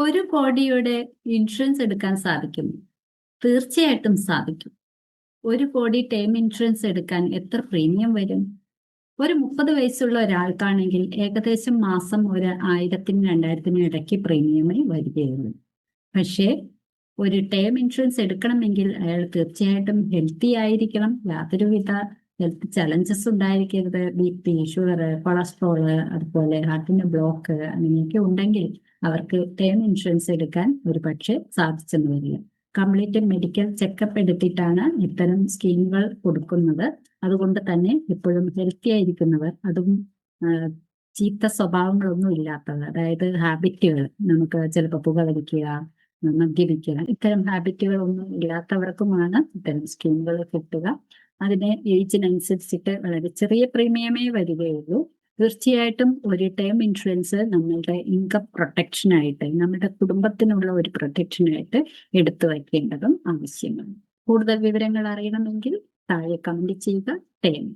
ഒരു കോടിയുടെ ഇൻഷുറൻസ് എടുക്കാൻ സാധിക്കും. തീർച്ചയായിട്ടും സാധിക്കും. ഒരു കോടി ടേം ഇൻഷുറൻസ് എടുക്കാൻ എത്ര പ്രീമിയം വരും? ഒരു 30 വയസ്സുള്ള ഒരാൾക്കാണെങ്കിൽ ഏകദേശം മാസം ഒരു 1000-നും 2000-നും ഇടയ്ക്ക് പ്രീമിയമേ വരികയുള്ളൂ. പക്ഷേ ഒരു ടേം ഇൻഷുറൻസ് എടുക്കണമെങ്കിൽ അയാൾ തീർച്ചയായിട്ടും ഹെൽത്തി ആയിരിക്കണം. യാതൊരുവിധ ഹെൽത്ത് ചലഞ്ചസ് ഉണ്ടായിരിക്കരുത്. BP, ഷുഗർ, കൊളസ്ട്രോള്, അതുപോലെ ഹാർട്ടിന്റെ ബ്ലോക്ക് അങ്ങനെയൊക്കെ ഉണ്ടെങ്കിൽ അവർക്ക് ടേം ഇൻഷുറൻസ് എടുക്കാൻ ഒരു പക്ഷേ സാധിച്ചെന്ന് വരില്ല. കംപ്ലീറ്റ് മെഡിക്കൽ ചെക്കപ്പ് എടുത്തിട്ടാണ് ഇത്തരം സ്കീമുകൾ കൊടുക്കുന്നത്. അതുകൊണ്ട് തന്നെ എപ്പോഴും ഹെൽത്തി ആയിരിക്കുന്നവർ, അതും ചീത്ത സ്വഭാവങ്ങളൊന്നും ഇല്ലാത്തവർ, അതായത് ഹാബിറ്റുകൾ, നമുക്ക് ചിലപ്പോൾ പുകവലിക്കുക, മദ്യപിക്കുക, ഇത്തരം ഹാബിറ്റുകളൊന്നും ഇല്ലാത്തവർക്കുമാണ് ഇത്തരം സ്കീമുകൾ കിട്ടുക. അതിന് ഏജിനനുസരിച്ചിട്ട് വളരെ ചെറിയ പ്രീമിയമേ വരികയുള്ളൂ. തീർച്ചയായിട്ടും ഒരു ടേം ഇൻഷുറൻസ് നമ്മളുടെ ഇൻകം പ്രൊട്ടക്ഷനായിട്ട്, നമ്മുടെ കുടുംബത്തിനുള്ള ഒരു പ്രൊട്ടക്ഷനായിട്ട് എടുത്തു വയ്ക്കേണ്ടതും ആവശ്യമാണ്. കൂടുതൽ വിവരങ്ങൾ അറിയണമെങ്കിൽ താഴെ കമന്റ് ചെയ്യുക. ടേം